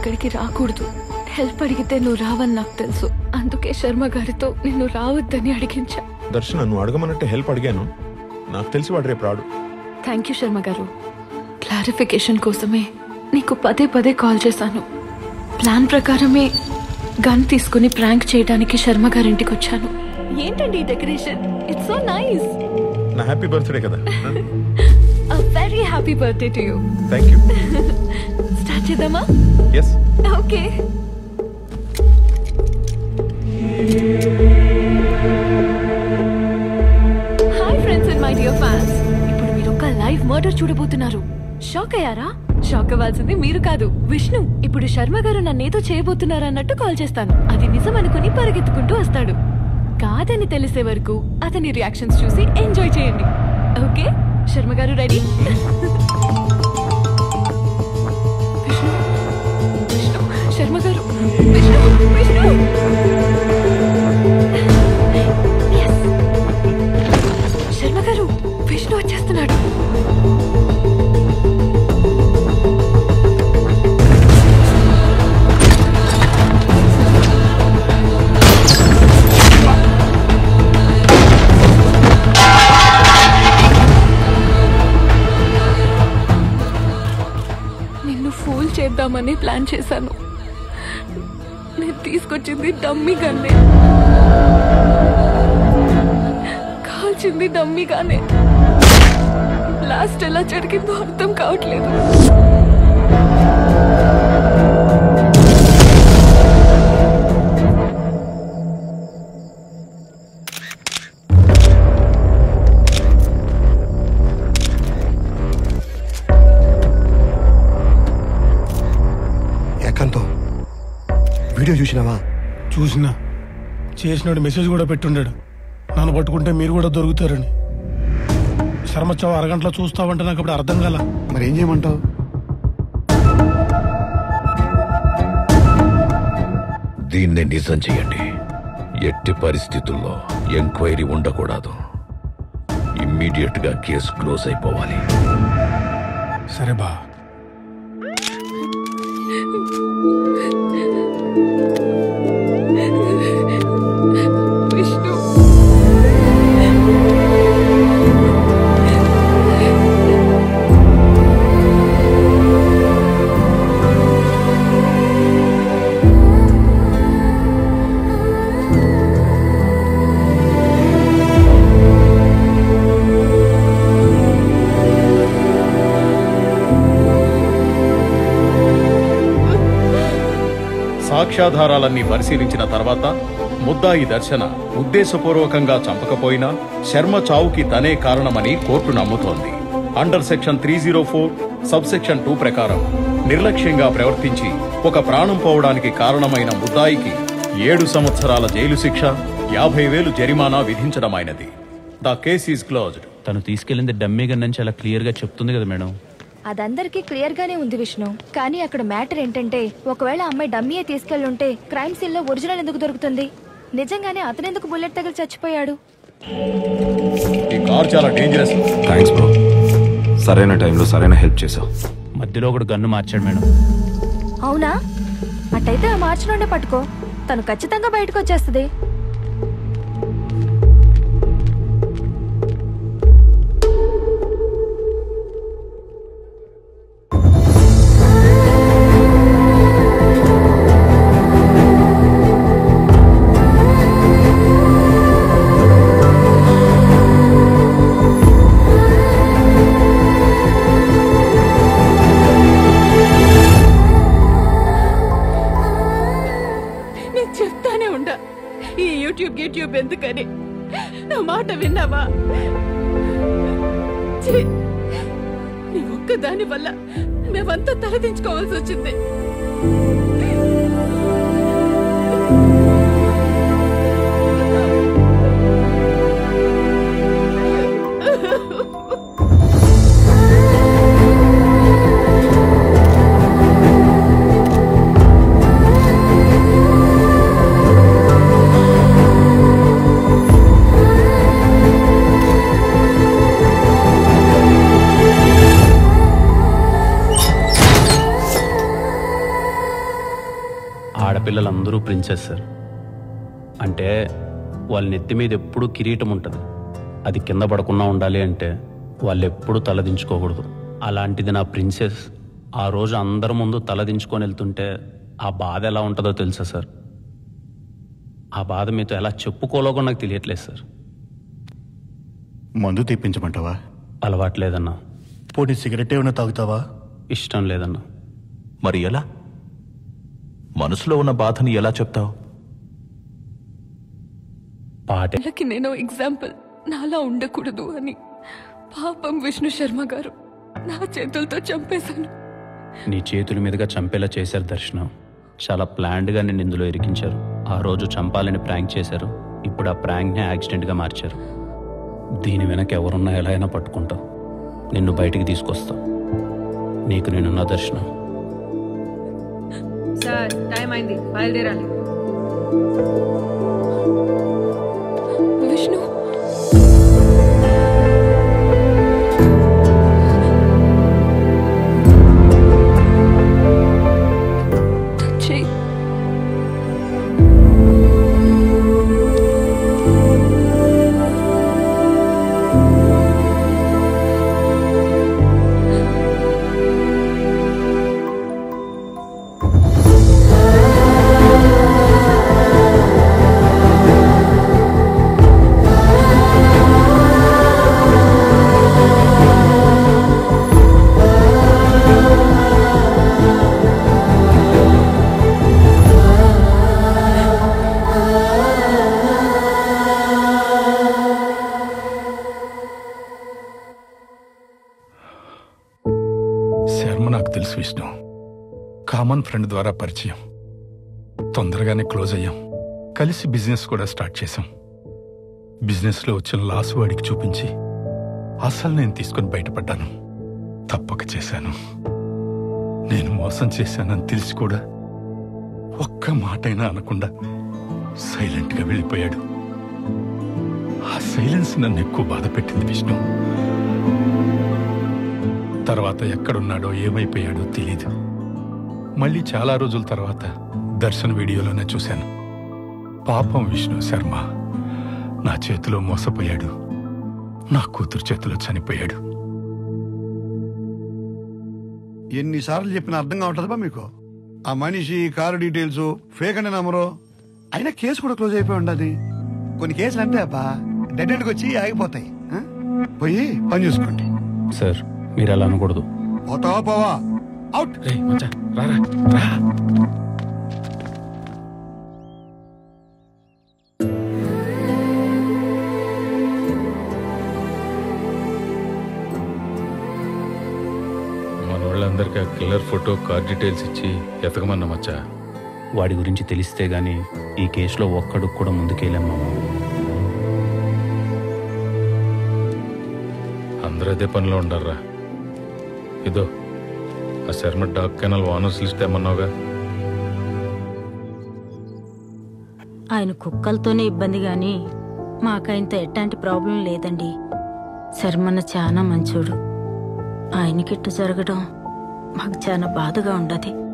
ఇక్కడికి రాకూడదు. హెల్ప్ అడిగితే నువ్వు రావని నాకు తెలుసు. అందుకే శర్మ గారితో నిన్ను రావద్దని అడిగించా. దర్శన, నువ్వు అడగమన్నట్టే హెల్ప్ అడిగాను. నాకు తెలిసి వాడు రేపు రాడు. థ్యాంక్ యూ శర్మ గారు. క్లారిఫికేషన్ కోసమే నీకు పదే పదే కాల్ చేశాను. ప్లాన్ ప్రకారమే గన్ తీసుకుని ప్రాంక్ చేయడానికి శర్మ గారింటికి వచ్చాను. ఏంటండి ఈ డెకరేషన్? It's so nice. నా హ్యాపీ బర్త్డే కదా. A very happy birthday to you. Thank you. Start చేద్దామా? Yes. Okay. Hi friends and my dear fans. ఇప్పుడు మీరు ఒక లైవ్ మర్డర్ చూడబోతున్నారు. షాక్ అయ్యారా? షాక్ అవ్వాల్సింది మీరు కాదు, విష్ణు. ఇప్పుడు శర్మ గారు నన్నేదో చేయబోతున్నారు అన్నట్టు కాల్ చేస్తాను. అది నిజం అనుకుని పరిగెత్తుకుంటూ వస్తాడు. కాదని తెలిసే వరకు అతని రియాక్షన్స్ చూసి ఎంజాయ్ చేయండి. ఓకే, శర్మ గారు రెడీ? విష్ణు, విష్ణు, శర్మ గారు, విష్ణు, విష్ణు. Yes. శర్మ గారు, విష్ణు వచ్చేస్తున్నాడు. ఫూల్ చేద్దామని ప్లాన్ చేశాను. నేను తీసుకొచ్చింది డమ్మీ గన్నే, కాల్చింది డమ్మీగానే. లాస్ట్ ఎలా జరిగిందో అర్థం కావట్లేదు. వీడియో చూసినావా? చూసినా. చేసినాడు మెసేజ్ కూడా పెట్టుండాడు, నన్ను పట్టుకుంటే మీరు కూడా దొరుకుతారని. శర్మచ్చావు అరగంటలో చూస్తావంటే నాకు అప్పుడు అర్థం కాల. మరి ఏం చేయమంటావు? దీన్నే నిజం చేయండి. ఎట్టి పరిస్థితుల్లో ఎంక్వైరీ ఉండకూడదు. ఇమ్మీడియట్ గా కేసు క్లోజ్ అయిపోవాలి. సరే బా. విష్ణు, సాక్ష్యాధారాలన్నీ పరిశీలించిన తర్వాత ముద్దాయి దర్శన ఉద్దేశపూర్వకంగా చంపకపోయినా శర్మ చావుకి తనే కారణమని కోర్టు నమ్ముతోంది. అండర్ సెక్షన్ 304 సబ్ సెక్షన్ 2 ప్రకారం నిర్లక్ష్యంగా ప్రవర్తించి ఒక ప్రాణం పోవడానికి కారణమైన ముద్దాయికి 7 సంవత్సరాల జైలు శిక్ష, 50,000 జరిమానా విధించడమైనది. The case is closed. తను తీసుకెళ్లింది డమ్మీ గన్ అని చాలా క్లియర్ గా చెప్తుంది కదా మేడం. అదందరికీ క్లియర్ గానే ఉంది విష్ణు. కానీ అక్కడ మ్యాటర్ ఏంటంటే, ఒకవేళ అమ్మాయి డమ్మీయే తీసుకెళ్లుంటే క్రైమ్ సీన్ లో ఒరిజినల్ ఎందుకు దొరుకుతుంది? నిజంగానే అతనెందుకు బుల్లెట్ తగిలి చచ్చిపోయాడు? ఈ కార్ చాలా డేంజరస్. థ్యాంక్స్ బ్రో, సరైన టైంలో సరైన హెల్ప్ చేసావు. మధ్యలో ఒకడు గన్ను మార్చాడు మేడం. అవునా? అట్టయితే ఆ మార్చి నుండే పట్టుకో, తను ఖచ్చితంగా బయటకు వచ్చేస్తుంది. యూట్యూబ్ ఎందుకని నా మాట విన్నావా? నీ ఒక్కదాని వల్ల మేమంతా తలదించుకోవాల్సి వచ్చింది. ఆడపిల్లలందరూ ప్రిన్సెస్ సార్. అంటే వాళ్ళ నెత్తి మీద ఎప్పుడూ కిరీటం ఉంటుంది. అది కింద పడకుండా ఉండాలి అంటే వాళ్ళు ఎప్పుడూ తలదించుకోకూడదు. అలాంటిది నా ప్రిన్సెస్ ఆ రోజు అందరి ముందు తలదించుకొని వెళ్తుంటే ఆ బాధ ఎలా ఉంటుందో తెలుసా సార్? ఆ బాధ మీతో ఎలా చెప్పుకోలేకో నాకు తెలియట్లేదు సార్. మందు తెప్పించమంటావా? అలవాట్లేదన్నా. పోనీ సిగరెట్ ఏమైనా తాగుతావా? ఇష్టం లేదన్నా. మరి ఎలా? మనసులో ఉన్న బాధని ఎలా చెప్తావు? పాటే వాళ్ళకి నేను ఎగ్జాంపుల్ నాలా ఉండకూడదు అని పాపం విష్ణు శర్మ గారు నా చేతులతో చంపేశాను. నీ చేతుల మీదుగా చంపేలా చేశారు దర్శనం. చాలా ప్లాన్డ్గా నేను ఇందులో ఇరికించారు. ఆ రోజు చంపాలని ప్రాంక్ చేశారు. ఇప్పుడు ఆ ప్రాంక్ని యాక్సిడెంట్గా మార్చారు. దీని వెనక ఎవరున్నా ఎలా అయినా పట్టుకుంటావు. నిన్ను బయటికి తీసుకొస్తా. నీకు నేనున్న దర్శనం. సార్ టైం అయింది, బయలుదేరాలి. విష్ణు చెయ్యి. శర్మ నాకు తెలుసు విష్ణు. కామన్ ఫ్రెండ్ ద్వారా పరిచయం. తొందరగానే క్లోజ్ అయ్యాం. కలిసి బిజినెస్ కూడా స్టార్ట్ చేశాం. బిజినెస్లో వచ్చిన లాస్ వాడికి చూపించి అసలు నేను తీసుకుని బయటపడ్డాను. తప్పక చేశాను. నేను మోసం చేశానని తెలిసి కూడా ఒక్క మాటైనా అనకుండా సైలెంట్గా వెళ్ళిపోయాడు. ఆ సైలెన్స్ నన్ను ఎక్కువ బాధ పెట్టింది విష్ణు. తర్వాత ఎక్కడున్నాడో ఏమైపోయాడో తెలీదు. మళ్ళీ చాలా రోజుల తర్వాత దర్శన్ వీడియోలోనే చూశాను. పాపం విష్ణు శర్మ నా చేతిలో మోసపోయాడు. నా కూతురు చేతిలో చనిపోయాడు. ఎన్నిసార్లు చెప్పినా అర్థం కావట్లేదా మీకు? ఆ మనిషి, కారు డీటెయిల్స్ ఫేక్ అనే నమ్మరు. అయినా కేసు కూడా క్లోజ్ అయిపోయి ఉండదు. కొన్ని కేసులు అంటే అబ్బా డెడ్ ఎండ్కి వచ్చి ఆగిపోతాయి. పోయి పని చూసుకోండి. సార్ మీరు అలా అనకూడదు. పోతావా పోవా? అవుట్. మన వాళ్ళందరికీ ఆ కిల్లర్ ఫోటో, కార్ డీటెయిల్స్ ఇచ్చి ఎతకమన్నా మచ్చా. వాడి గురించి తెలిస్తే గానీ ఈ కేసులో ఒక్కడికి కూడా ముందుకెళ్ళాం మామ. అందరూ అదే పనిలో ఉండారా. ఇదో ఆ Sharma dog kennel owners list ఏమన్నావుగా. ఆయన కుక్కలతోనే ఇబ్బంది గాని మాకైంత ఎట్లాంటి ప్రాబ్లం లేదండి. శర్మన్న చాలా మంచోడు. ఆయనకిట్టు జరగడం మాకు చాలా బాధగా ఉండదు.